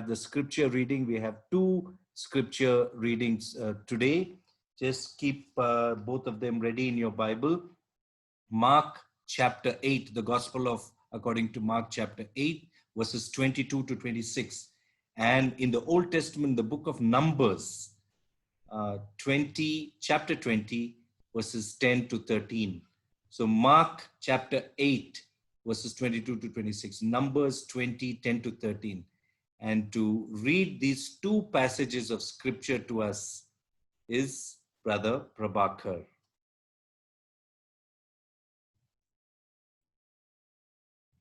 have the scripture reading. We have two scripture readings today. Just keep both of them ready in your Bible. Mark chapter 8, the Gospel of according to Mark chapter 8, verses 22 to 26. And in the Old Testament, the book of Numbers, chapter 20, verses 10 to 13. So Mark chapter 8, verses 22 to 26, Numbers 20, 10 to 13. And to read these two passages of scripture to us is Brother Prabhakar.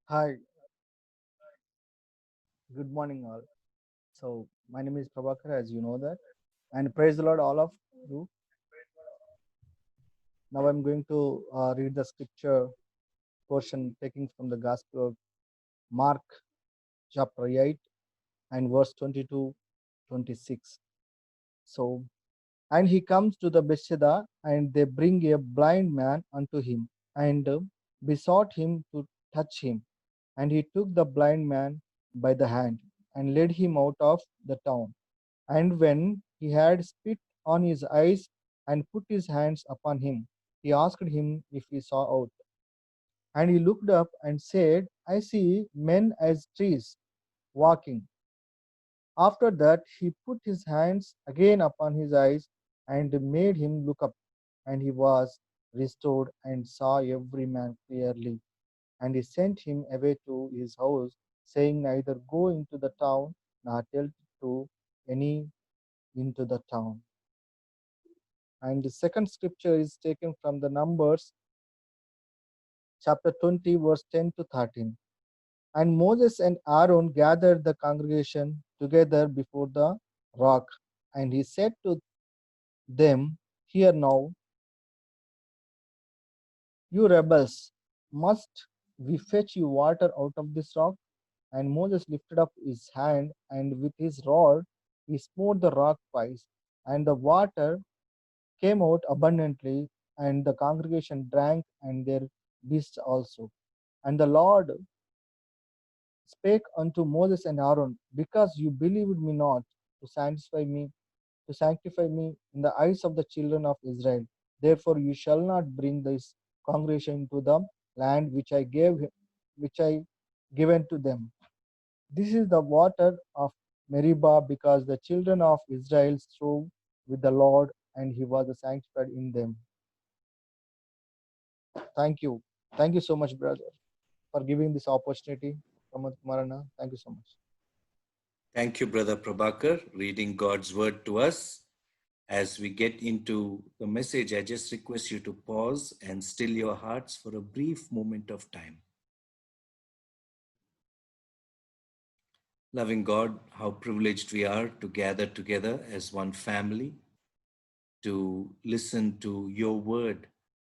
Hi, good morning all. So my name is Prabhakar, as you know that, and praise the Lord all of you. Now I'm going to read the scripture portion taking from the Gospel of Mark chapter 8 and verse 22, 26. So, and he comes to the Bethsaida, and they bring a blind man unto him, and besought him to touch him. And he took the blind man by the hand, and led him out of the town. And when he had spit on his eyes and put his hands upon him, he asked him if he saw aught. And he looked up and said, I see men as trees walking. After that, he put his hands again upon his eyes and made him look up. And he was restored and saw every man clearly. And he sent him away to his house, saying, neither go into the town nor tell to any into the town. And the second scripture is taken from the Numbers chapter 20, verse 10 to 13. And Moses and Aaron gathered the congregation together before the rock. And he said to them, hear now, you rebels, must we fetch you water out of this rock? And Moses lifted up his hand, and with his rod he smote the rock twice, and the water came out abundantly, and the congregation drank, and their beasts also. And the Lord spake unto Moses and Aaron, because you believed me not to sanctify me in the eyes of the children of Israel. Therefore you shall not bring this congregation into the land which I given to them. This is the water of Meribah, because the children of Israel strove with the Lord, and he was sanctified in them. Thank you. Thank you so much, brother, for giving this opportunity. Marana. Thank you so much. Thank you, Brother Prabhakar, reading God's word to us. As we get into the message, I just request you to pause and still your hearts for a brief moment of time. Loving God, how privileged we are to gather together as one family to listen to your word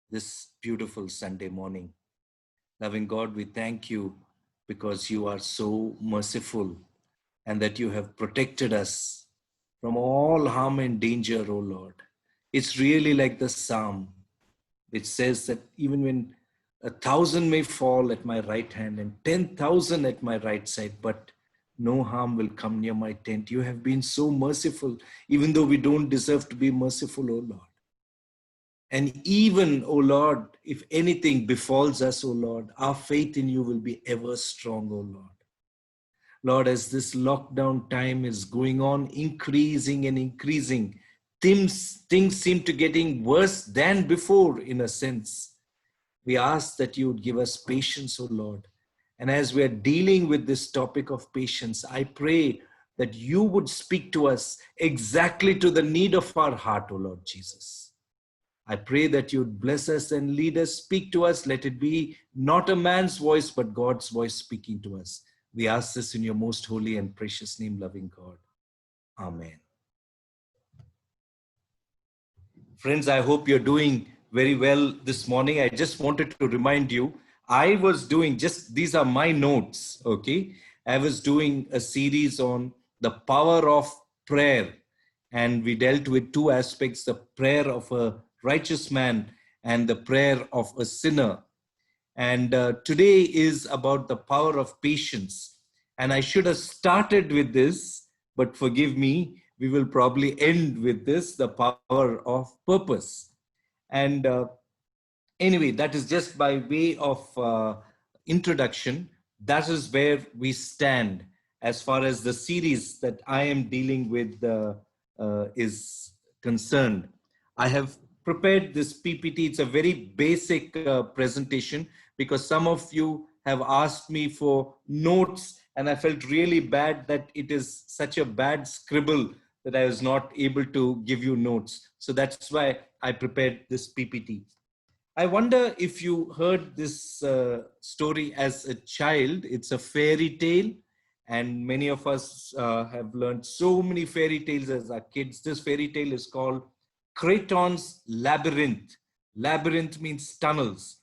this beautiful Sunday morning. Loving God, we thank you because you are so merciful and that you have protected us from all harm and danger, O Lord. It's really like the Psalm, which says that even when 1,000 may fall at my right hand and 10,000 at my right side, but no harm will come near my tent. You have been so merciful, even though we don't deserve to be merciful, O Lord. And even, O Lord, if anything befalls us, O Lord, our faith in you will be ever strong, O Lord. Lord, as this lockdown time is going on, increasing and increasing, things seem to getting worse than before, in a sense. We ask that you would give us patience, O Lord. And as we are dealing with this topic of patience, I pray that you would speak to us exactly to the need of our heart, O Lord Jesus. I pray that you would bless us and lead us, speak to us. Let it be not a man's voice, but God's voice speaking to us. We ask this in your most holy and precious name, loving God. Amen. Friends, I hope you're doing very well this morning. I just wanted to remind you, I was doing these are my notes, okay? I was doing a series on the power of prayer, and we dealt with two aspects, the prayer of a righteous man and the prayer of a sinner. And today is about the power of patience. And I should have started with this, but forgive me, we will probably end with this, the power of purpose. And anyway, that is just by way of introduction. That is where we stand as far as the series that I am dealing with is concerned. I have prepared this PPT. It's a very basic presentation because some of you have asked me for notes, and I felt really bad that it is such a bad scribble that I was not able to give you notes. So that's why I prepared this PPT. I wonder if you heard this story as a child. It's a fairy tale, and many of us have learned so many fairy tales as our kids. This fairy tale is called Creighton's Labyrinth. Labyrinth means tunnels.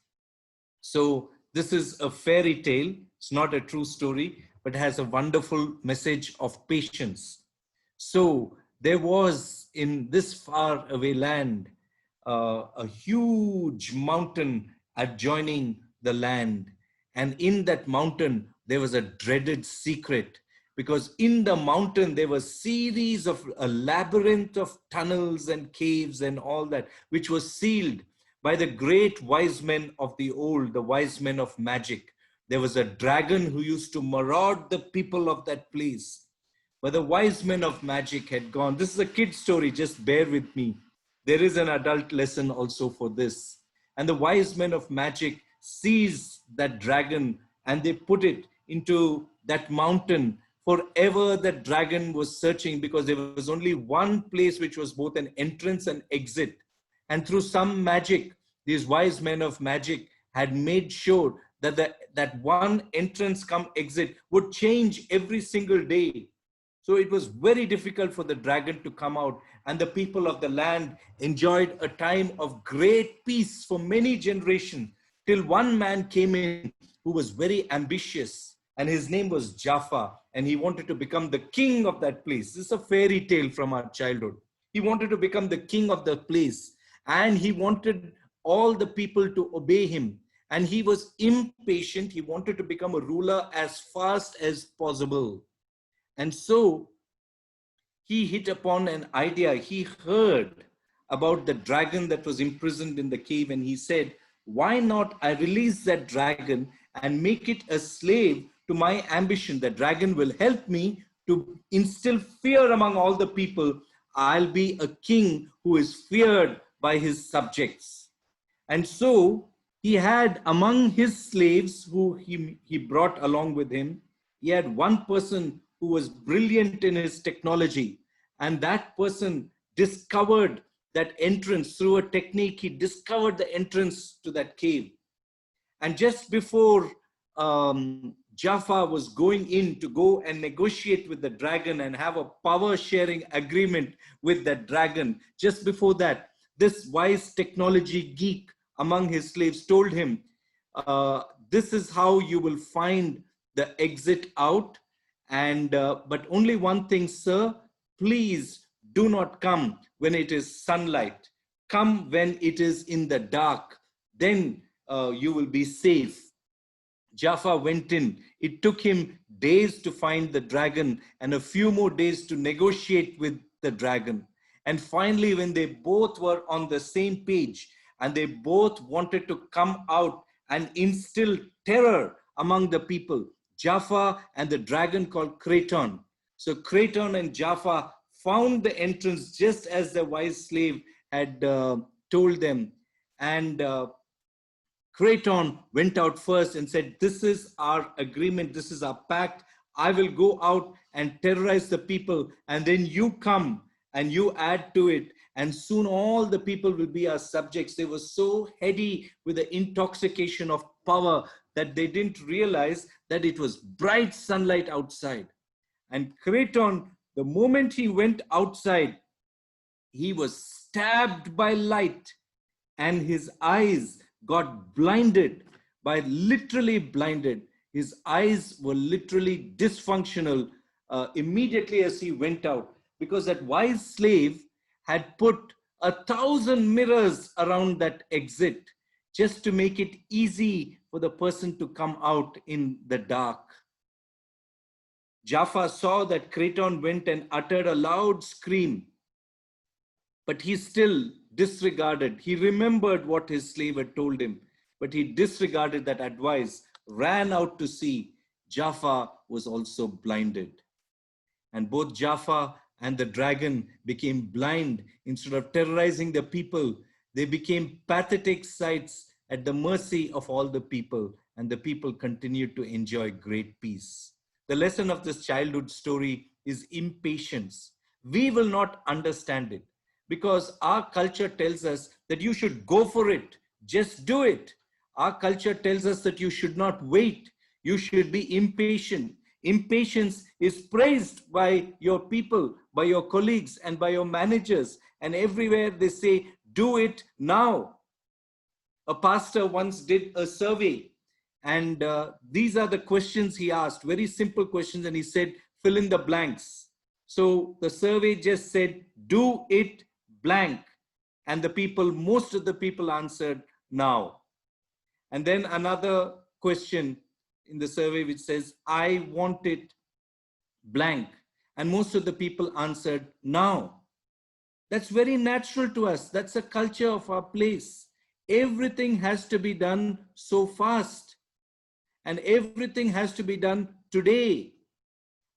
So this is a fairy tale. It's not a true story, but has a wonderful message of patience. So there was in this far away land a huge mountain adjoining the land. And in that mountain, there was a dreaded secret, because in the mountain, there was series of a labyrinth of tunnels and caves and all that, which was sealed by the great wise men of the old, the wise men of magic. There was a dragon who used to maraud the people of that place. But the wise men of magic had gone. This is a kid story, just bear with me. There is an adult lesson also for this. And the wise men of magic seized that dragon and they put it into that mountain. Forever that dragon was searching, because there was only one place which was both an entrance and exit. And through some magic, these wise men of magic had made sure that that one entrance come exit would change every single day. So it was very difficult for the dragon to come out, and the people of the land enjoyed a time of great peace for many generations, till one man came in who was very ambitious, and his name was Jaffa, and he wanted to become the king of that place. This is a fairy tale from our childhood. He wanted to become the king of the place, and he wanted all the people to obey him. And he was impatient. He wanted to become a ruler as fast as possible. And so he hit upon an idea. He heard about the dragon that was imprisoned in the cave, and he said, why not I release that dragon and make it a slave to my ambition? The dragon will help me to instill fear among all the people. I'll be a king who is feared by his subjects. And so he had among his slaves who he brought along with him, he had one person who was brilliant in his technology. And that person discovered that entrance through a technique. He discovered the entrance to that cave. And just before Jaffa was going in to go and negotiate with the dragon and have a power sharing agreement with that dragon, just before that, this wise technology geek among his slaves told him, this is how you will find the exit out. And but only one thing, sir, please do not come when it is sunlight. Come when it is in the dark. Then you will be safe. Jaffa went in. It took him days to find the dragon and a few more days to negotiate with the dragon. And finally, when they both were on the same page and they both wanted to come out and instill terror among the people, Jaffa and the dragon called Creighton. So Creighton and Jaffa found the entrance just as the wise slave had told them. And Creighton went out first and said, this is our agreement, this is our pact. I will go out and terrorize the people, and then you come and you add to it, and soon all the people will be our subjects. They were so heady with the intoxication of power that they didn't realize that it was bright sunlight outside. And Creighton, the moment he went outside, he was stabbed by light, and his eyes got blinded, literally blinded. His eyes were literally dysfunctional immediately as he went out, because that wise slave had put 1,000 mirrors around that exit just to make it easy for the person to come out in the dark. Jaffa saw that Kraton went and uttered a loud scream, but he still disregarded. He remembered what his slave had told him, but he disregarded that advice, ran out to see. Jaffa was also blinded. And both Jaffa and the dragon became blind. Instead of terrorizing the people, they became pathetic sights at the mercy of all the people, and the people continued to enjoy great peace. The lesson of this childhood story is impatience. We will not understand it because our culture tells us that you should go for it, just do it. Our culture tells us that you should not wait, you should be impatient. Impatience is praised by your people, by your colleagues, and by your managers. And everywhere they say, do it now. A pastor once did a survey, and these are the questions he asked, very simple questions. And he said, fill in the blanks. So the survey just said, do it blank. And the people, most of the people answered now. And then another question in the survey which says, I want it blank. And most of the people answered now. That's very natural to us. That's a culture of our place. Everything has to be done so fast. And everything has to be done today.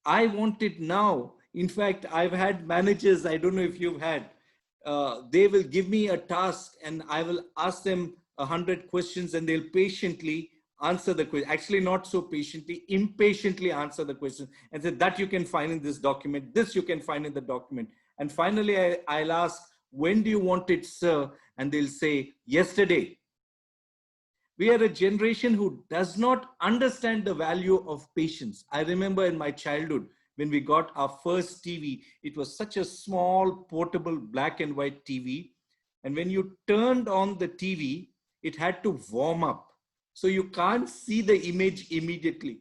I want it now. In fact, I've had managers, I don't know if you've had, they will give me a task and I will ask them 100 questions and they'll patiently answer the question. Actually, not so patiently, impatiently answer the question and say that you can find in this document, this you can find in the document. And finally, I'll ask, when do you want it, sir? And they'll say, yesterday. We are a generation who does not understand the value of patience. I remember in my childhood, when we got our first TV, it was such a small, portable, black and white TV. And when you turned on the TV, it had to warm up. So you can't see the image immediately.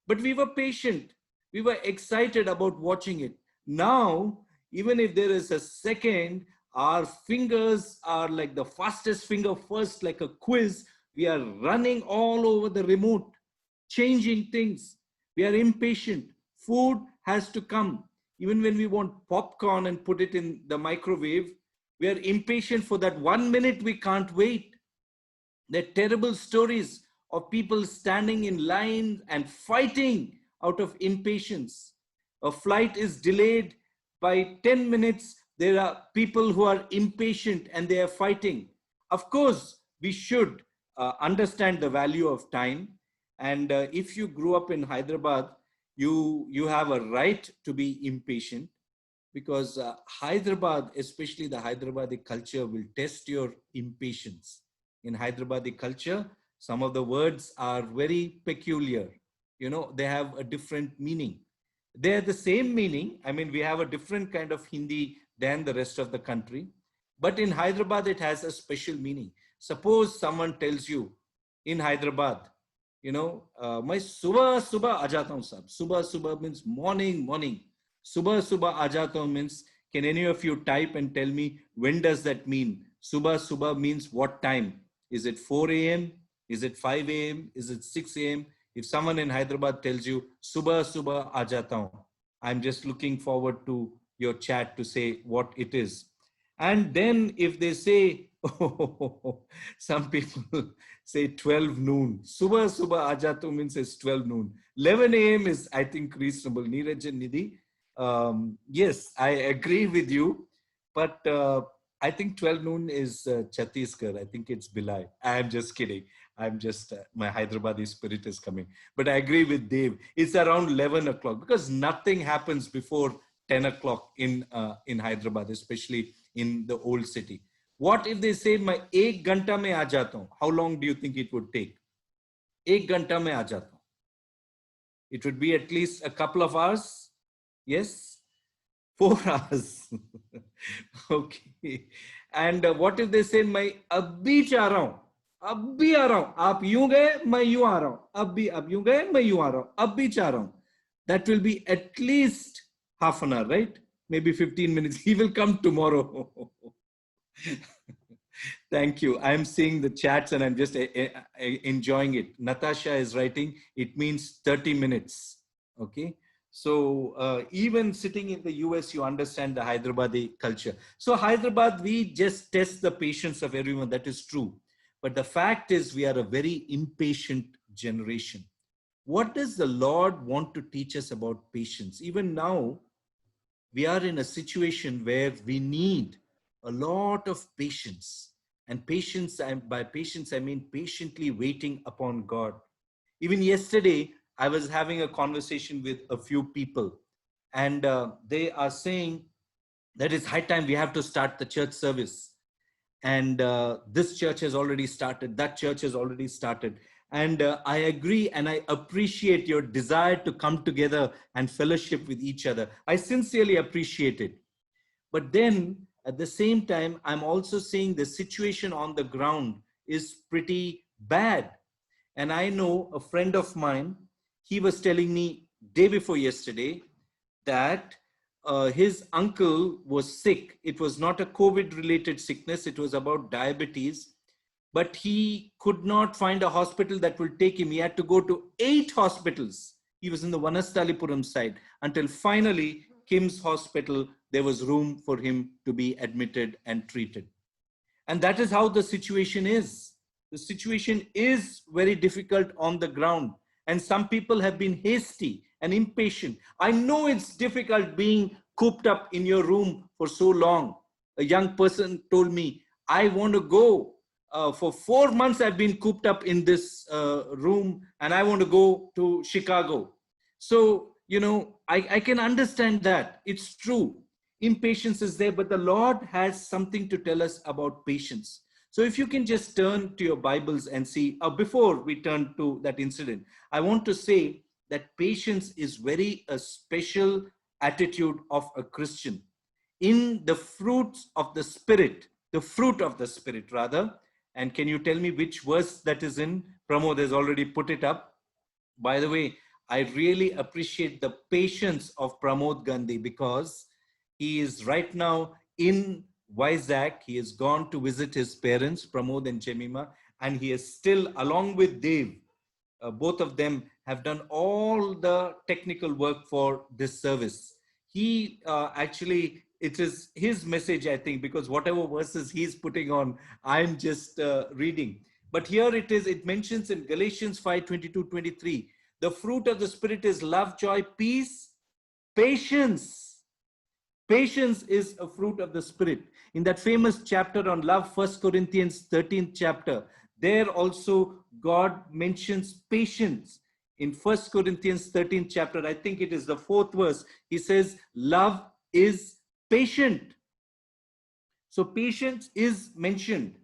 But we were patient. We were excited about watching it. Now, even if there is a second, our fingers are like the fastest finger first, like a quiz. We are running all over the remote, changing things. We are impatient. Food has to come. Even when we want popcorn and put it in the microwave, we are impatient for that 1 minute. We can't wait. There are terrible stories of people standing in line and fighting out of impatience. A flight is delayed by 10 minutes. There are people who are impatient and they are fighting. Of course, we should understand the value of time. And if you grew up in Hyderabad, you have a right to be impatient, because Hyderabad, especially the Hyderabadi culture, will test your impatience. In Hyderabadi culture, some of the words are very peculiar. You know, they have a different meaning. They're the same meaning. I mean, we have a different kind of Hindi than the rest of the country. But in Hyderabad, it has a special meaning. Suppose someone tells you in Hyderabad, you know, मैं सुबह सुबह आ जाता हूँ साहब. सुबह सुबह means morning, morning. Subah subah aa jata hu means, can any of you type and tell me, when does that mean? Subah subah means what time? Is it 4 a.m.? Is it 5 a.m.? Is it 6 a.m.? If someone in Hyderabad tells you, subah subah aa jata hu, I'm just looking forward to your chat to say what it is. And then if they say, oh, some people say 12 noon. Subah subah aa jata hu means it's 12 noon. 11 a.m. is, I think, reasonable. Neeraj and Nidhi, yes, I agree with you, but I think 12 noon is Chhattisgarh. I think it's Bilai. I'm just kidding. I'm just, my Hyderabadi spirit is coming. But I agree with Dave. It's around 11 o'clock because nothing happens before 10 o'clock in Hyderabad, especially in the old city. What if they say, "मैं 1 घंटा में आ जाता हूँ"? How long do you think it would take? 1 घंटा में आ जाता हूँ. It would be at least a couple of hours. Yes, 4 hours. Okay. And what if they say, मैं अभी जा रहा हूँ, अभी आ रहा हूँ, आप यूं गए, मैं यूं आ रहा हूँ, अभी अब यूं गए, मैं यूं आ रहा हूँ, अभी जा रहा हूँ. That will be at least half an hour, right? Maybe 15 minutes. He will come tomorrow. Thank you. I'm seeing the chats and I'm just enjoying it. Natasha is writing, it means 30 minutes. Okay. So even sitting in the US, you understand the Hyderabadi culture. So Hyderabad, we just test the patience of everyone. That is true. But the fact is, we are a very impatient generation. What does the Lord want to teach us about patience? Even now, we are in a situation where we need a lot of patience. And patience, by patience, I mean patiently waiting upon God. Even yesterday, I was having a conversation with a few people, and they are saying that it's high time we have to start the church service. And this church has already started, that church has already started. And I agree and I appreciate your desire to come together and fellowship with each other. I sincerely appreciate it. But then at the same time, I'm also saying the situation on the ground is pretty bad. And I know a friend of mine, he was telling me day before yesterday that his uncle was sick. It was not a COVID related sickness, it was about diabetes. But he could not find a hospital that will take him. He had to go to 8 hospitals. He was in the Vanastalipuram side until finally Kim's hospital, there was room for him to be admitted and treated. And that is how the situation is. The situation is very difficult on the ground. And some people have been hasty and impatient. I know it's difficult being cooped up in your room for so long. A young person told me, I want to go. For 4 months, I've been cooped up in this room and I want to go to Chicago. So, I can understand that. It's true. Impatience is there, but the Lord has something to tell us about patience. So if you can just turn to your Bibles and see, before we turn to that incident, I want to say that patience is very a special attitude of a Christian. In the fruits of the Spirit, the fruit of the Spirit rather, and can you tell me which verse that is in? Pramod has already put it up. By the way, I really appreciate the patience of Pramod Gandhi because he is right now in Vizag. He has gone to visit his parents, Pramod and Jemima, and he is still, along with Dave, both of them have done all the technical work for this service. He actually, it is his message, I think, because whatever verses he's putting on, I'm just reading. But here it is, it mentions in Galatians 5:22-23, the fruit of the Spirit is love, joy, peace, patience. Patience is a fruit of the Spirit. In that famous chapter on love, 1 Corinthians 13th chapter, there also God mentions patience. In 1 Corinthians 13th chapter, I think it is the 4th verse, he says, love is patient. So patience is mentioned.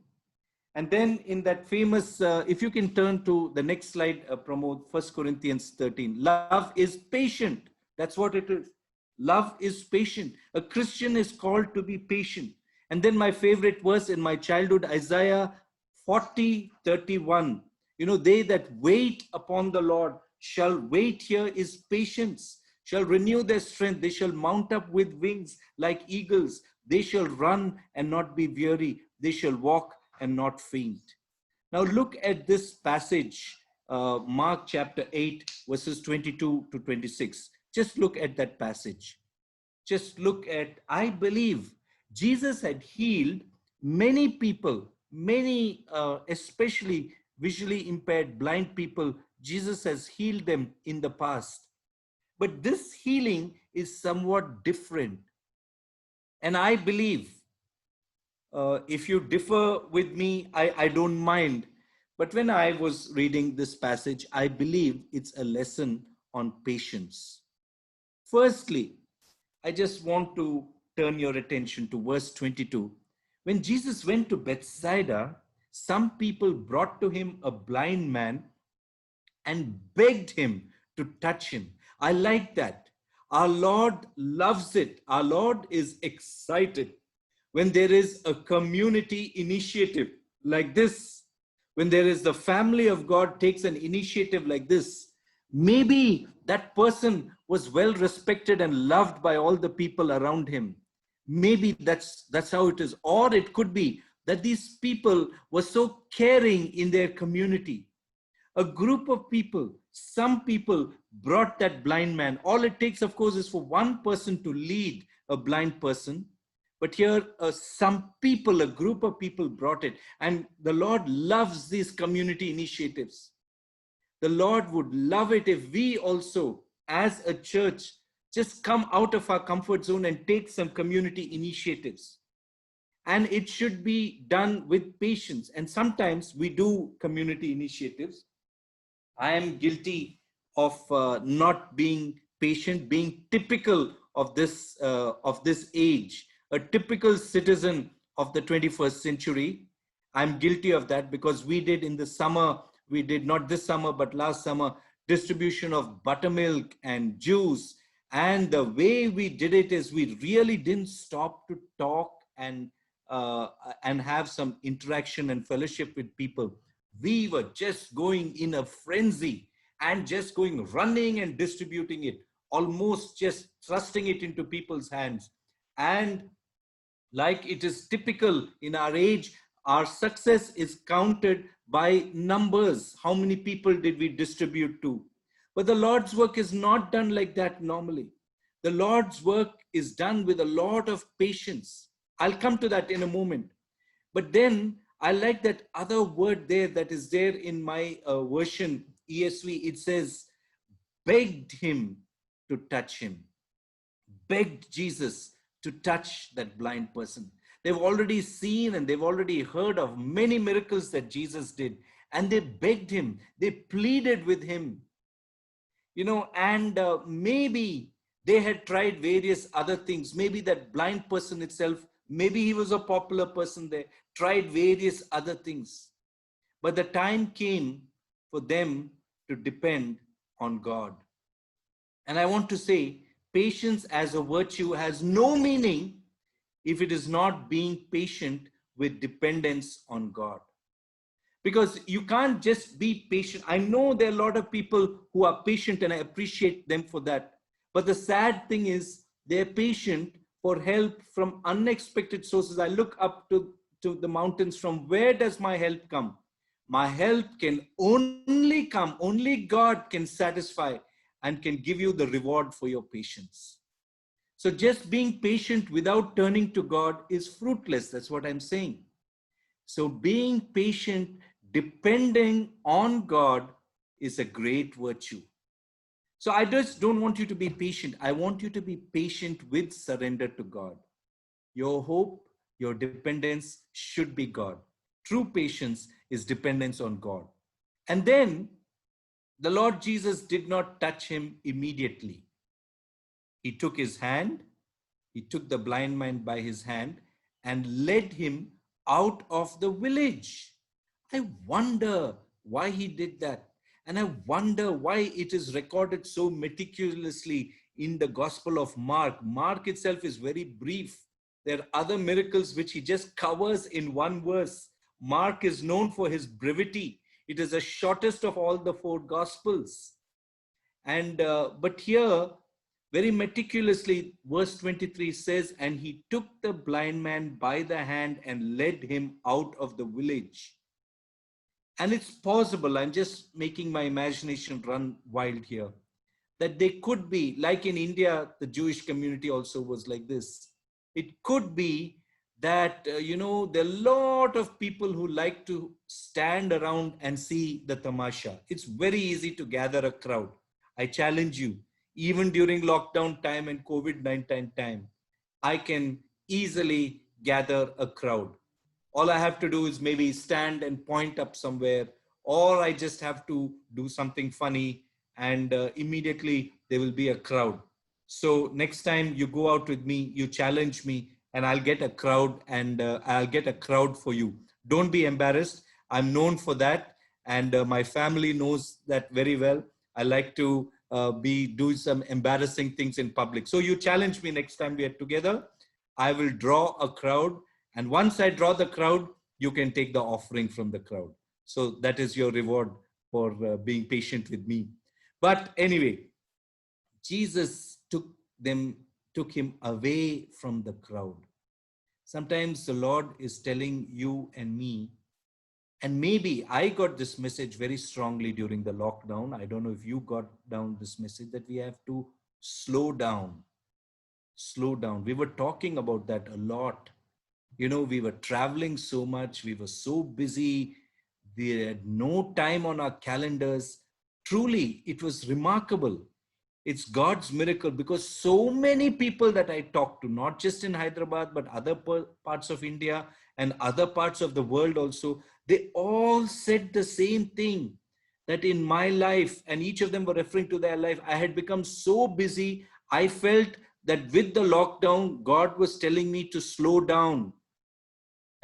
And then in that famous, if you can turn to the next slide, Pramod, 1 Corinthians 13. Love is patient. That's what it is. Love is patient. A Christian is called to be patient. And then my favorite verse in my childhood, Isaiah 40:31. They that wait upon the Lord shall wait, here is patience, shall renew their strength. They shall mount up with wings like eagles. They shall run and not be weary. They shall walk and not faint. Now look at this passage, Mark chapter 8, verses 22-26. Just look at that passage. Just look at, I believe Jesus had healed many people, many, especially visually impaired, blind people. Jesus has healed them in the past. But this healing is somewhat different. And I believe, if you differ with me, I don't mind. But when I was reading this passage, I believe it's a lesson on patience. Firstly, I just want to turn your attention to verse 22. When Jesus went to Bethsaida, some people brought to him a blind man and begged him to touch him. I like that. Our Lord loves it. Our Lord is excited when there is a community initiative like this, when there is the family of God takes an initiative like this. Maybe that person was well respected and loved by all the people around him. Maybe that's how it is. Or it could be that these people were so caring in their community. A group of people some people brought that blind man. All it takes, of course, is for one person to lead a blind person. But here, some people, a group of people brought it. And the Lord loves these community initiatives. The Lord would love it if we also, as a church, just come out of our comfort zone and take some community initiatives. And it should be done with patience. And sometimes we do community initiatives. I am guilty of not being patient, being typical of this age, a typical citizen of the 21st century. I'm guilty of that because we did in the summer, we did not this summer, but last summer, distribution of buttermilk and juice. And the way we did it is we really didn't stop to talk uh, and have some interaction and fellowship with people. We were just going in a frenzy and just going running and distributing it, almost just thrusting it into people's hands. And like it is typical in our age, our success is counted by numbers. How many people did we distribute to? But the Lord's work is not done like that normally. The Lord's work is done with a lot of patience. I'll come to that in a moment. But then I like that other word there that is there in my version, ESV. It says, begged him to touch him, begged Jesus to touch that blind person. They've already seen and they've already heard of many miracles that Jesus did. And they begged him, they pleaded with him, and maybe they had tried various other things. Maybe that blind person itself, maybe he was a popular person there, tried various other things. But the time came for them to depend on God. And I want to say, patience as a virtue has no meaning if it is not being patient with dependence on God. Because you can't just be patient. I know there are a lot of people who are patient and I appreciate them for that. But the sad thing is they're patient for help from unexpected sources. I look up to the mountains. From where does my help come? My help can only come, only God can satisfy and can give you the reward for your patience. So just being patient without turning to God is fruitless. That's what I'm saying. So being patient, depending on God is a great virtue. So I just don't want you to be patient. I want you to be patient with surrender to God. Your hope, your dependence should be God. True patience is dependence on God. And then the Lord Jesus did not touch him immediately. He took his hand, he took the blind man by his hand and led him out of the village. I wonder why he did that. And I wonder why it is recorded so meticulously in the Gospel of Mark. Mark itself is very brief. There are other miracles which he just covers in one verse. Mark is known for his brevity. It is the shortest of all the four Gospels. And but here, very meticulously, verse 23 says, and he took the blind man by the hand and led him out of the village. And it's possible, I'm just making my imagination run wild here, that they could be, like in India, the Jewish community also was like this. It could be that, there are a lot of people who like to stand around and see the tamasha. It's very easy to gather a crowd. I challenge you, even during lockdown time and COVID-19 time, I can easily gather a crowd. All I have to do is maybe stand and point up somewhere, or I just have to do something funny and immediately there will be a crowd. So next time you go out with me, you challenge me and I'll get a crowd and I'll get a crowd for you. Don't be embarrassed. I'm known for that. And my family knows that very well. I like to be doing some embarrassing things in public. So you challenge me next time we are together. I will draw a crowd. And once I draw the crowd, you can take the offering from the crowd. So that is your reward for being patient with me. But anyway, Jesus took him away from the crowd. Sometimes the Lord is telling you and me, And maybe I got this message very strongly during the lockdown. I don't know if you got down this message that we have to slow down. Slow down. We were talking about that a lot. You know, we were traveling so much, we were so busy, we had no time on our calendars. Truly, it was remarkable. It's God's miracle, because so many people that I talked to, not just in Hyderabad, but other parts of India and other parts of the world also, they all said the same thing, that in my life, and each of them were referring to their life, I had become so busy. I felt that with the lockdown, God was telling me to slow down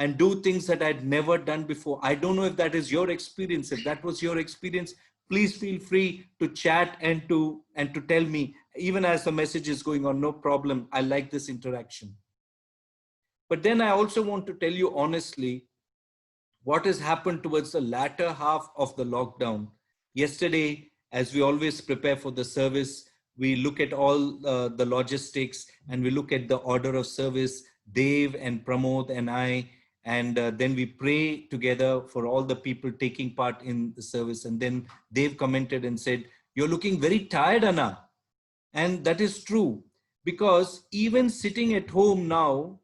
and do things that I'd never done before. I don't know if that is your experience. If that was your experience, please feel free to chat and to tell me, even as the message is going on. No problem. I like this interaction. But then I also want to tell you honestly what has happened towards the latter half of the lockdown. Yesterday, as we always prepare for the service, we look at all the logistics and we look at the order of service. Dave and Pramod and I, and then we pray together for all the people taking part in the service. And then Dave commented and said, "You're looking very tired, Anna." And that is true, because even sitting at home now,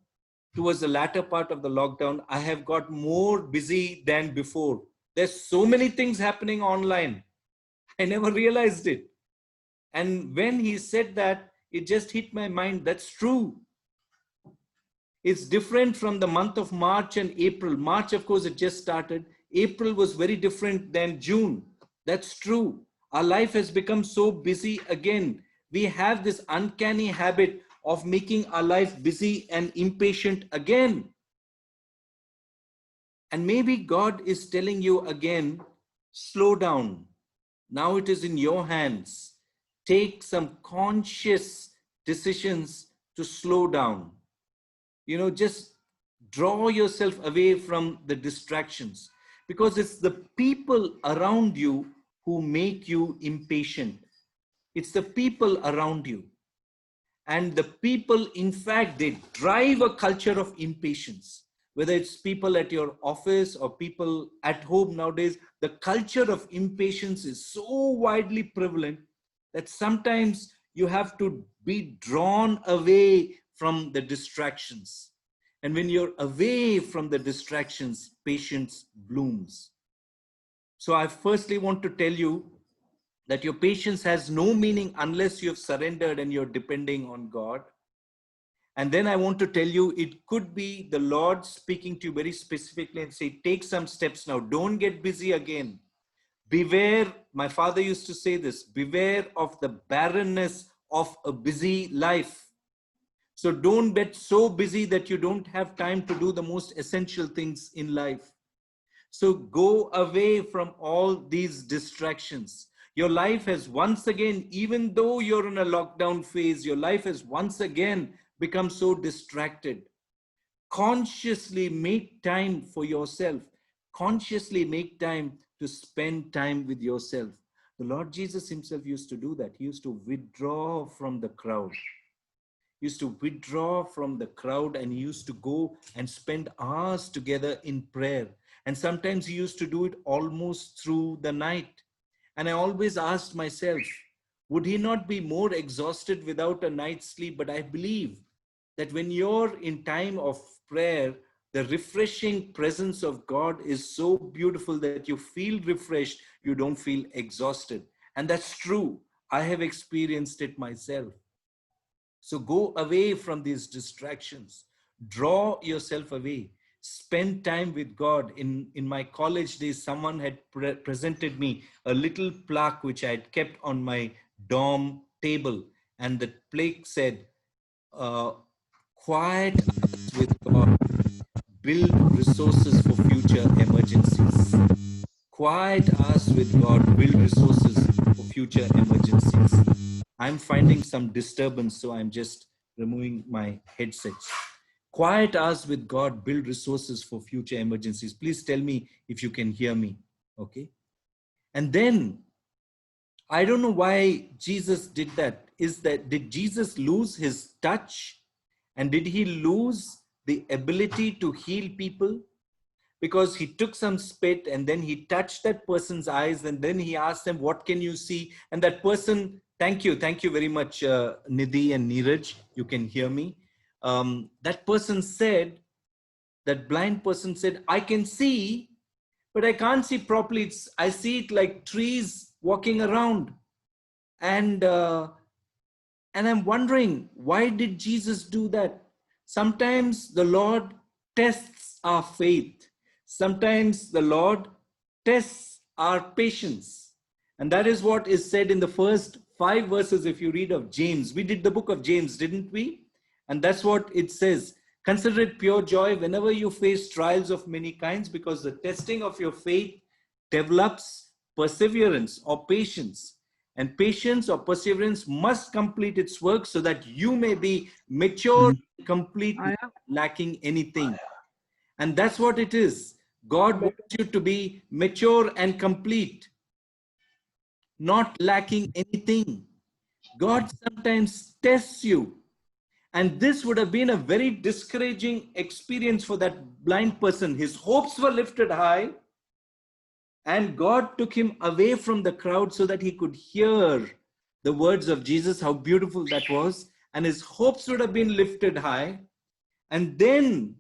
towards the latter part of the lockdown, I have got more busy than before. There's so many things happening online. I never realized it. And when he said that, it just hit my mind. That's true. It's different from the month of March and April. March, of course, it just started. April was very different than June. That's true. Our life has become so busy again. We have this uncanny habit of making our life busy and impatient again. And maybe God is telling you again, slow down. Now it is in your hands. Take some conscious decisions to slow down. You know, just draw yourself away from the distractions, because it's the people around you who make you impatient. It's the people around you. And the people, in fact, they drive a culture of impatience. Whether it's people at your office or people at home nowadays, the culture of impatience is so widely prevalent that sometimes you have to be drawn away from the distractions. And when you're away from the distractions, patience blooms. So I firstly want to tell you that your patience has no meaning unless you have surrendered and you're depending on God. And then I want to tell you, it could be the Lord speaking to you very specifically and say, take some steps now. Don't get busy again. Beware, my father used to say this, beware of the barrenness of a busy life. So don't get so busy that you don't have time to do the most essential things in life. So go away from all these distractions. Your life has once again, even though you're in a lockdown phase, your life has once again become so distracted. Consciously make time for yourself. Consciously make time to spend time with yourself. The Lord Jesus himself used to do that. He used to withdraw from the crowd. He used to withdraw from the crowd, and he used to go and spend hours together in prayer. And sometimes he used to do it almost through the night. And I always asked myself, would he not be more exhausted without a night's sleep? But I believe that when you're in time of prayer, the refreshing presence of God is so beautiful that you feel refreshed, you don't feel exhausted. And that's true. I have experienced it myself. So go away from these distractions. Draw yourself away. Spend time with God. In my college days, someone had presented me a little plaque which I had kept on my dorm table. And the plaque said, quiet hours with God, build resources for future emergencies. Quiet hours with God, build resources for future emergencies. I'm finding some disturbance, so I'm just removing my headsets. Quiet hours with God, build resources for future emergencies. Please tell me if you can hear me, okay? And then, I don't know why Jesus did that. Did Jesus lose his touch? And did he lose the ability to heal people? because he took some spit and then he touched that person's eyes, and then he asked them, what can you see? And that person, thank you very much, Nidhi and Neeraj, you can hear me. That person said, that blind person said, I can see, but I can't see properly. I see it like trees walking around. And I'm wondering, why did Jesus do that? Sometimes the Lord tests our faith. Sometimes the Lord tests our patience. And that is what is said in the first 5 verses, if you read of James. We did the book of James, didn't we? And that's what it says. Consider it pure joy whenever you face trials of many kinds, because the testing of your faith develops perseverance or patience. And patience or perseverance must complete its work so that you may be mature, complete, lacking anything. And that's what it is. God wants you to be mature and complete, not lacking anything. God sometimes tests you. And this would have been a very discouraging experience for that blind person. His hopes were lifted high, and God took him away from the crowd so that he could hear the words of Jesus. How beautiful that was. And his hopes would have been lifted high. And then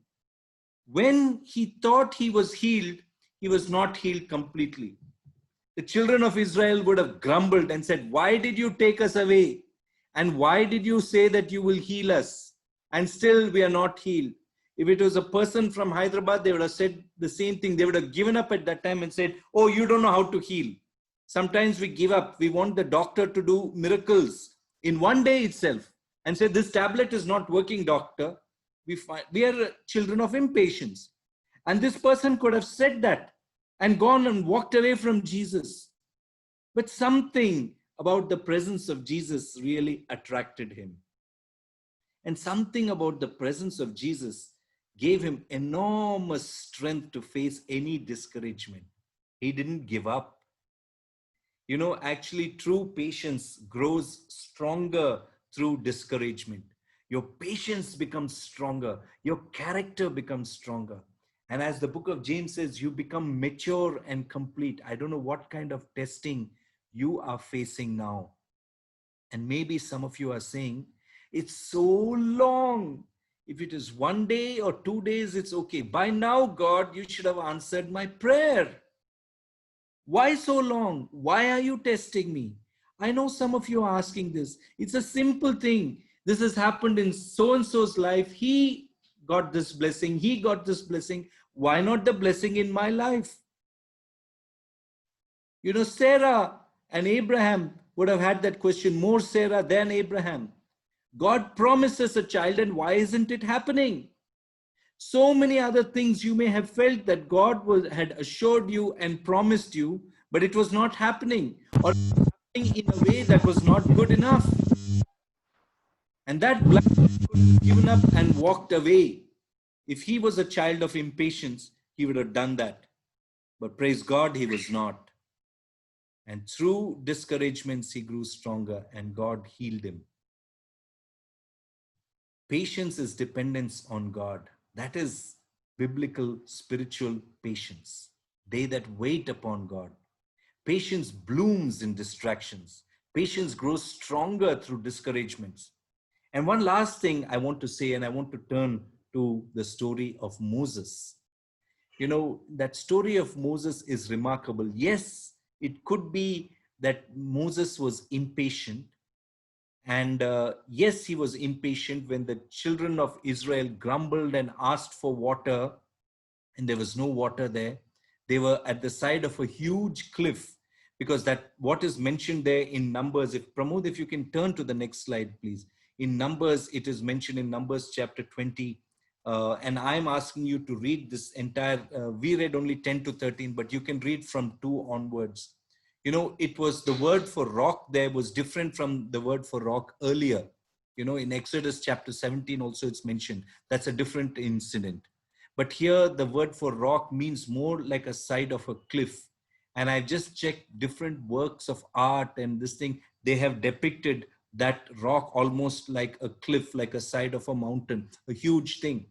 when he thought he was healed, he was not healed completely. The children of Israel would have grumbled and said, why did you take us away? And why did you say that you will heal us? And still we are not healed. If it was a person from Hyderabad, they would have said the same thing. They would have given up at that time and said, oh, you don't know how to heal. Sometimes we give up. We want the doctor to do miracles in one day itself and say, this tablet is not working, doctor. We are children of impatience. And this person could have said that and gone and walked away from Jesus. But something about the presence of Jesus really attracted him. And something about the presence of Jesus gave him enormous strength to face any discouragement. He didn't give up. You know, actually, true patience grows stronger through discouragement. Your patience becomes stronger. Your character becomes stronger. And as the book of James says, you become mature and complete. I don't know what kind of testing you are facing now. And maybe some of you are saying, it's so long. If it is 1 day or 2 days, it's okay. By now, God, you should have answered my prayer. Why so long? Why are you testing me? I know some of you are asking this. It's a simple thing. This has happened in so-and-so's life. He got this blessing. He got this blessing. Why not the blessing in my life? You know, Sarah and Abraham would have had that question, more Sarah than Abraham. God promises a child, and why isn't it happening? So many other things you may have felt that God had assured you and promised you, but it was not happening, or happening in a way that was not good enough. And that blind man could have given up and walked away. If he was a child of impatience, he would have done that. But praise God, he was not. And through discouragements, he grew stronger and God healed him. Patience is dependence on God. That is biblical spiritual patience. They that wait upon God. Patience blooms in distractions. Patience grows stronger through discouragements. And one last thing I want to say, and I want to turn to the story of Moses. You know, that story of Moses is remarkable. Yes, it could be that Moses was impatient. And yes, he was impatient when the children of Israel grumbled and asked for water, and there was no water there. They were at the side of a huge cliff, because that what is mentioned there in Numbers. If Pramod, if you can turn to the next slide, please. In Numbers, it is mentioned in Numbers chapter 20. And I'm asking you to read this entire, we read only 10 to 13, but you can read from 2 onwards. You know, it was the word for rock there was different from the word for rock earlier. You know, in Exodus chapter 17 also it's mentioned. That's a different incident. But here the word for rock means more like a side of a cliff. And I've just checked different works of art and this thing. They have depicted that rock almost like a cliff, like a side of a mountain, a huge thing.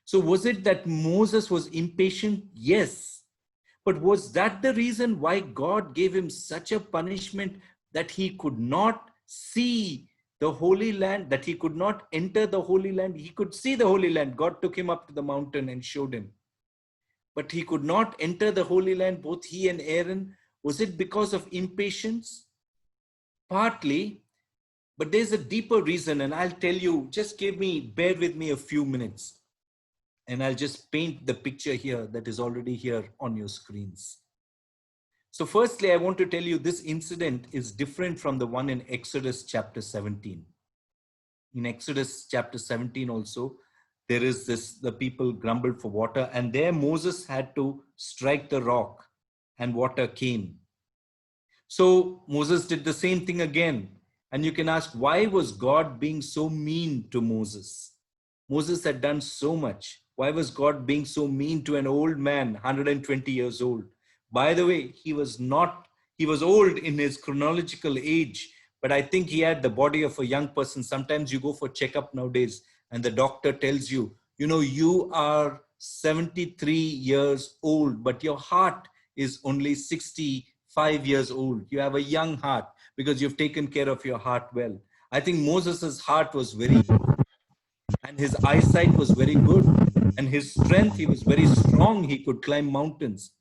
So was it that Moses was impatient? Yes. But was that the reason why God gave him such a punishment that he could not see the Holy Land, that he could not enter the Holy Land? He could see the Holy Land. God took him up to the mountain and showed him. But he could not enter the Holy Land, both he and Aaron. Was it because of impatience? Partly, but there's a deeper reason, and I'll tell you, bear with me a few minutes, and I'll just paint the picture here that is already here on your screens. So firstly, I want to tell you this incident is different from the one in Exodus chapter 17. In Exodus chapter 17 also, there is the people grumbled for water, and there Moses had to strike the rock and water came. So Moses did the same thing again. And you can ask, why was God being so mean to Moses? Moses had done so much. Why was God being so mean to an old man, 120 years old? By the way, he was old in his chronological age, but I think he had the body of a young person. Sometimes you go for checkup nowadays and the doctor tells you, you are 73 years old, but your heart is only 65 years old. You have a young heart because you've taken care of your heart well. I think Moses's heart was very good and his eyesight was very good and his strength, he was very strong. He could climb mountains.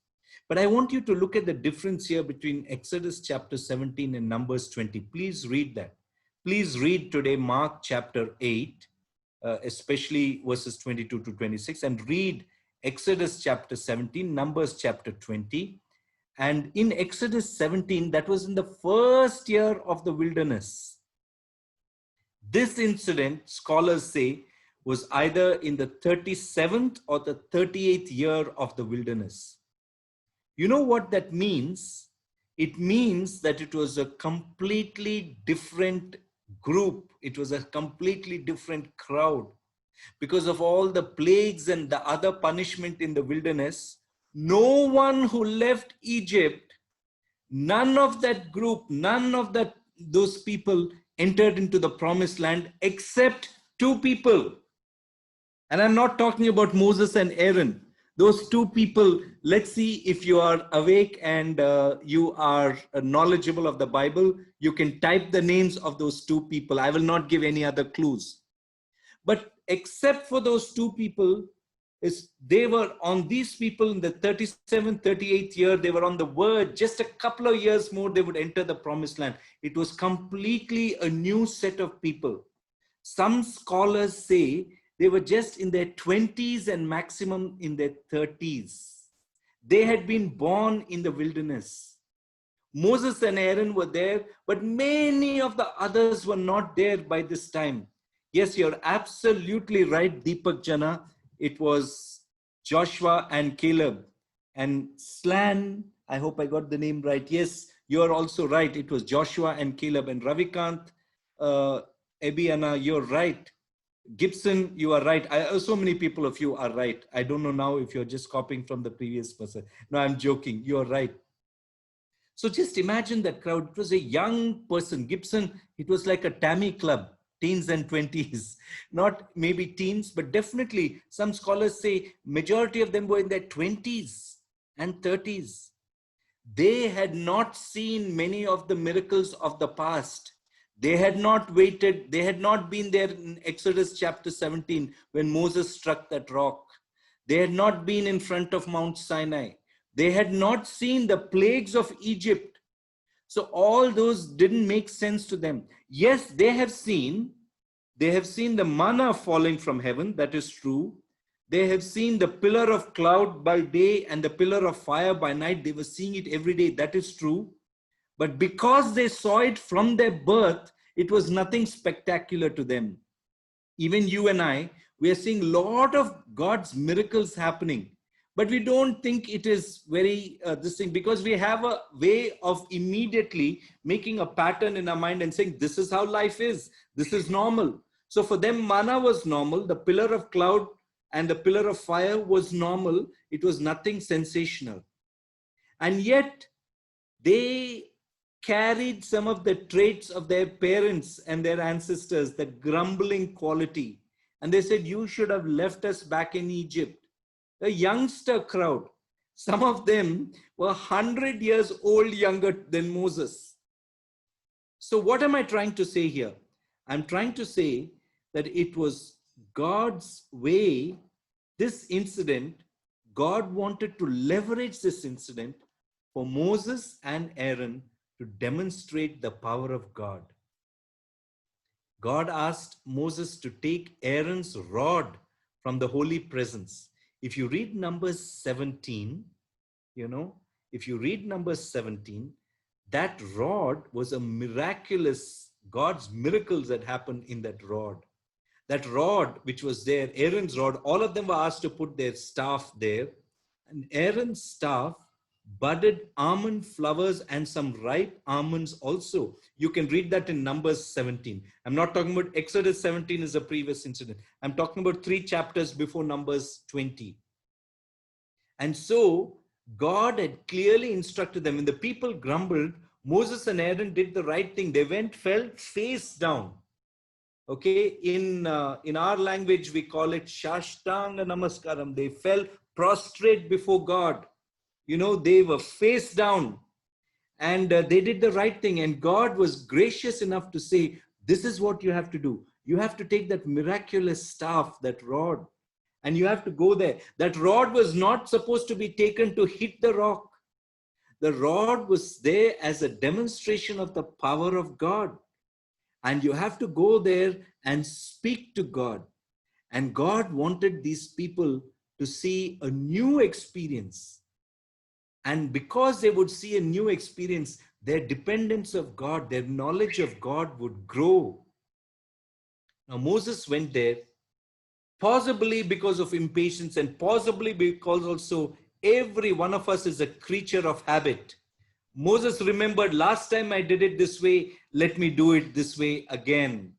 But I want you to look at the difference here between Exodus chapter 17 and Numbers 20. Please read that. Please read today Mark chapter 8, especially verses 22 to 26, and read Exodus chapter 17, Numbers chapter 20. And in Exodus 17, that was in the first year of the wilderness. This incident, scholars say, was either in the 37th or the 38th year of the wilderness. You know what that means? It means that it was a completely different group. It was a completely different crowd. Because of all the plagues and the other punishment in the wilderness, no one who left Egypt, none of that group, those people entered into the promised land except two people. And I'm not talking about Moses and Aaron. Those two people, let's see if you are awake and you are knowledgeable of the Bible. You can type the names of those two people. I will not give any other clues. But except for those two people, they were on these people in the 37th, 38th year, they were on the verge, just a couple of years more, they would enter the promised land. It was completely a new set of people. Some scholars say they were just in their 20s and maximum in their 30s. They had been born in the wilderness. Moses and Aaron were there, but many of the others were not there by this time. Yes, you're absolutely right, Deepak Jana. It was Joshua and Caleb. And Slan, I hope I got the name right. Yes, you're also right. It was Joshua and Caleb. And Ravikant, Ebiana, you're right. Gibson, you are right. So many people of you are right. I don't know now if you're just copying from the previous person. No, I'm joking. You're right. So just imagine that crowd. It was a young person. Gibson, it was like a Tammy club, teens and 20s. Not maybe teens, but definitely some scholars say majority of them were in their 20s and 30s. They had not seen many of the miracles of the past. They had not waited. They had not been there in Exodus chapter 17 when Moses struck that rock. They had not been in front of Mount Sinai. They had not seen the plagues of Egypt. So all those didn't make sense to them. Yes, they have seen the manna falling from heaven. That is true. They have seen the pillar of cloud by day and the pillar of fire by night. They were seeing it every day. That is true. But because they saw it from their birth, it was nothing spectacular to them. Even you and I, we are seeing a lot of God's miracles happening. But we don't think it is very this thing, because we have a way of immediately making a pattern in our mind and saying, this is how life is. This is normal. So for them, manna was normal. The pillar of cloud and the pillar of fire was normal. It was nothing sensational. And yet they carried some of the traits of their parents and their ancestors, that grumbling quality. And they said, you should have left us back in Egypt. A youngster crowd. Some of them were 100 years old younger than Moses. So what am I trying to say here? I'm trying to say that it was God's way, this incident, God wanted to leverage this incident for Moses and Aaron to demonstrate the power of God. God asked Moses to take Aaron's rod from the holy presence. If you read Numbers 17, if you read Numbers 17, that rod was a miraculous, God's miracles that happened in that rod. That rod, which was there, Aaron's rod, all of them were asked to put their staff there. And Aaron's staff budded almond flowers and some ripe almonds also. You can read that in Numbers 17. I'm not talking about Exodus 17 is a previous incident. I'm talking about 3 chapters before Numbers 20. And so God had clearly instructed them. When the people grumbled, Moses and Aaron did the right thing. They fell face down. Okay, in our language, we call it Shashtanga Namaskaram. They fell prostrate before God. They were face down, and they did the right thing. And God was gracious enough to say, this is what you have to do. You have to take that miraculous staff, that rod, and you have to go there. That rod was not supposed to be taken to hit the rock. The rod was there as a demonstration of the power of God. And you have to go there and speak to God. And God wanted these people to see a new experience. And because they would see a new experience, their dependence of God, their knowledge of God would grow. Now Moses went there, possibly because of impatience and possibly because also every one of us is a creature of habit. Moses remembered, last time I did it this way, let me do it this way again.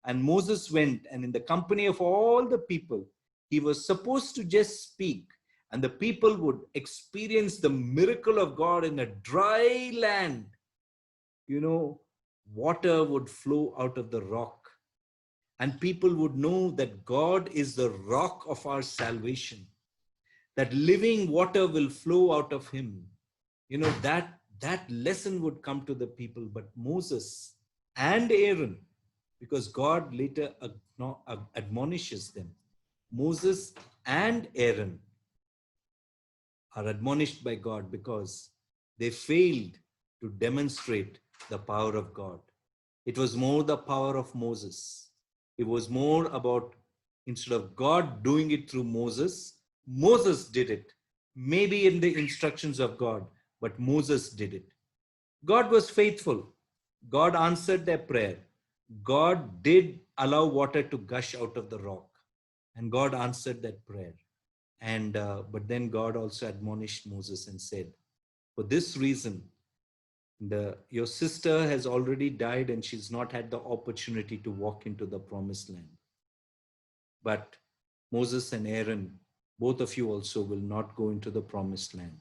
And Moses went, and in the company of all the people, he was supposed to just speak, and the people would experience the miracle of God in a dry land. Water would flow out of the rock, and people would know that God is the rock of our salvation, that living water will flow out of him. That lesson would come to the people. But Moses and Aaron, because God later admonishes them, Moses and Aaron are admonished by God because they failed to demonstrate the power of God. It was more the power of Moses. It was more about, instead of God doing it through Moses, Moses did it. Maybe in the instructions of God, but Moses did it. God was faithful. God answered their prayer. God did allow water to gush out of the rock, and God answered that prayer. And but then God also admonished Moses and said, for this reason, your sister has already died and she's not had the opportunity to walk into the promised land. But Moses and Aaron, both of you also will not go into the promised land.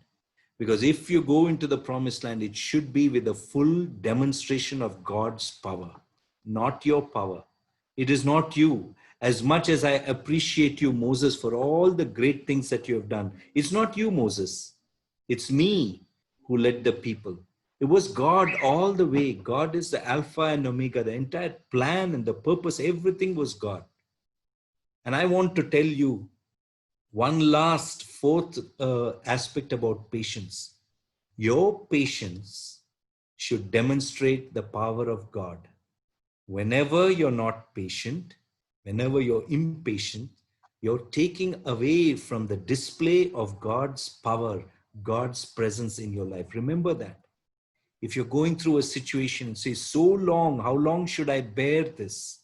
Because if you go into the promised land, it should be with a full demonstration of God's power, not your power. It is not you. As much as I appreciate you, Moses, for all the great things that you have done, it's not you, Moses. It's me who led the people. It was God all the way. God is the Alpha and Omega. The entire plan and the purpose, everything was God. And I want to tell you one last fourth aspect about patience. Your patience should demonstrate the power of God. Whenever you're not patient, whenever you're impatient, you're taking away from the display of God's power, God's presence in your life. Remember that. If you're going through a situation and say, so long, how long should I bear this?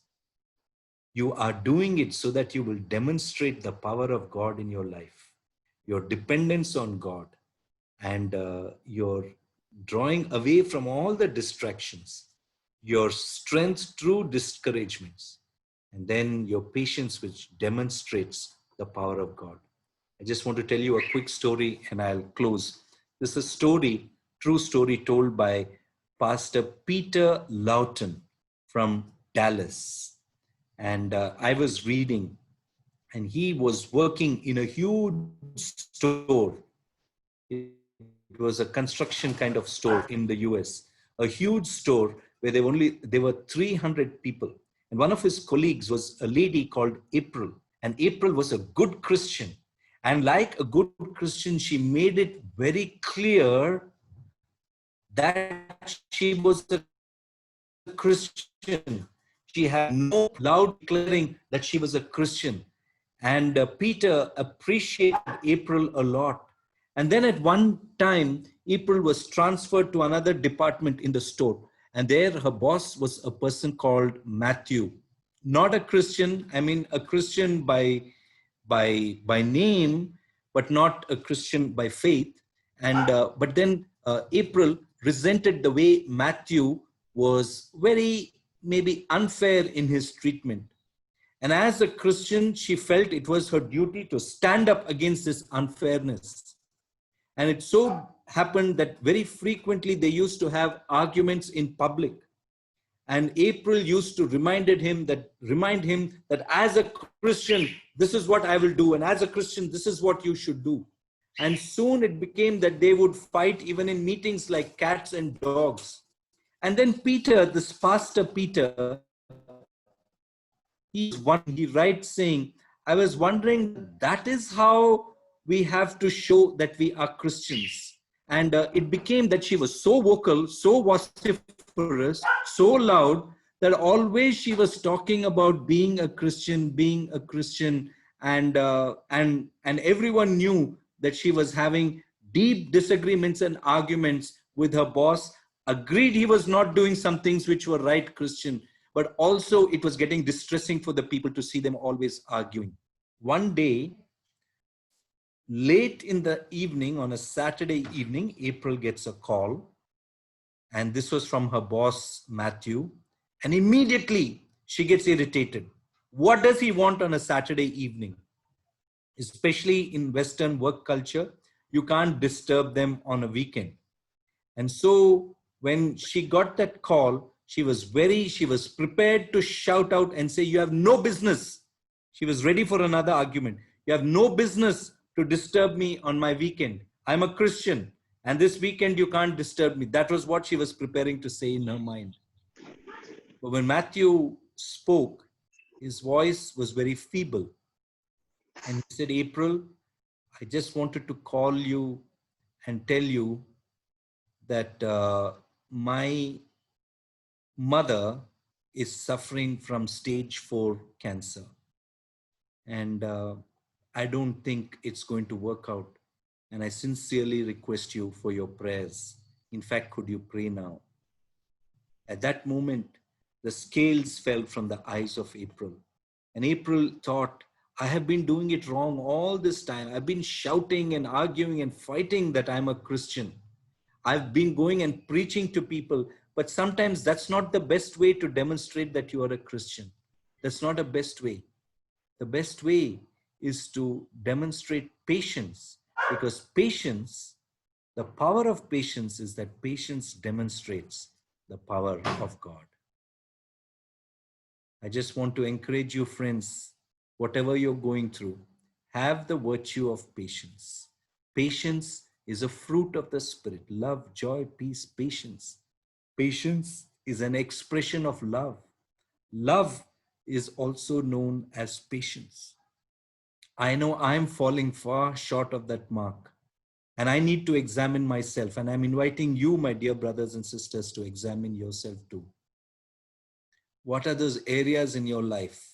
You are doing it so that you will demonstrate the power of God in your life, your dependence on God, and your drawing away from all the distractions, your strength through discouragements, and then your patience, which demonstrates the power of God. I just want to tell you a quick story and I'll close. This is a story, true story told by Pastor Peter Lawton from Dallas. And I was reading, and he was working in a huge store. It was a construction kind of store in the US, a huge store where there were 300 people. And one of his colleagues was a lady called April. And April was a good Christian. And like a good Christian, she made it very clear that she was a Christian. She had no loud declaring that she was a Christian. And Peter appreciated April a lot. And then at one time, April was transferred to another department in the store. And there her boss was a person called Matthew. Not a Christian, I mean a Christian by name, but not a Christian by faith. And but then April resented the way Matthew was very maybe unfair in his treatment. And as a Christian, she felt it was her duty to stand up against this unfairness. And it so happened that very frequently they used to have arguments in public. And April used to remind him that as a Christian, this is what I will do. And as a Christian, this is what you should do. And soon it became that they would fight even in meetings like cats and dogs. And then Peter, this pastor Peter, he writes saying, I was wondering, that is how we have to show that we are Christians. And it became that she was so vocal, so vociferous, so loud, that always she was talking about being a Christian, and everyone knew that she was having deep disagreements and arguments with her boss, agreed he was not doing some things which were right Christian, but also it was getting distressing for the people to see them always arguing. One day, late in the evening, on a Saturday evening, April gets a call, and this was from her boss, Matthew, and immediately she gets irritated. What does he want on a Saturday evening? Especially in Western work culture, you can't disturb them on a weekend. And so when she got that call, she was prepared to shout out and say, you have no business. She was ready for another argument. You have no business to disturb me on my weekend. I'm a Christian, and this weekend you can't disturb me. That was what she was preparing to say in her mind. But when Matthew spoke, his voice was very feeble. And he said, April, I just wanted to call you and tell you that my mother is suffering from stage 4 cancer. And I don't think it's going to work out. And I sincerely request you for your prayers. In fact, could you pray now? At that moment, the scales fell from the eyes of April. And April thought, I have been doing it wrong all this time. I've been shouting and arguing and fighting that I'm a Christian. I've been going and preaching to people, but sometimes that's not the best way to demonstrate that you are a Christian. That's not a best way. The best way is to demonstrate patience, because patience, the power of patience is that patience demonstrates the power of God. I just want to encourage you, friends, whatever you're going through, have the virtue of patience. Patience is a fruit of the Spirit. Love, joy, peace, patience. Patience is an expression of love. Love is also known as patience. I know I'm falling far short of that mark, and I need to examine myself. And I'm inviting you, my dear brothers and sisters, to examine yourself too. What are those areas in your life?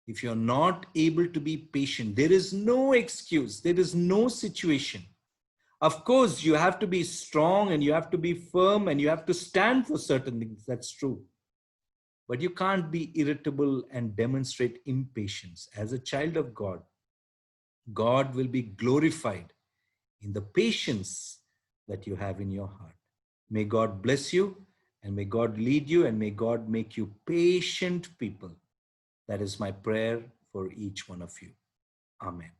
If you're not able to be patient, there is no excuse. There is no situation. Of course, you have to be strong and you have to be firm and you have to stand for certain things. That's true. But you can't be irritable and demonstrate impatience. As a child of God, God will be glorified in the patience that you have in your heart. May God bless you, and may God lead you, and may God make you patient people. That is my prayer for each one of you. Amen.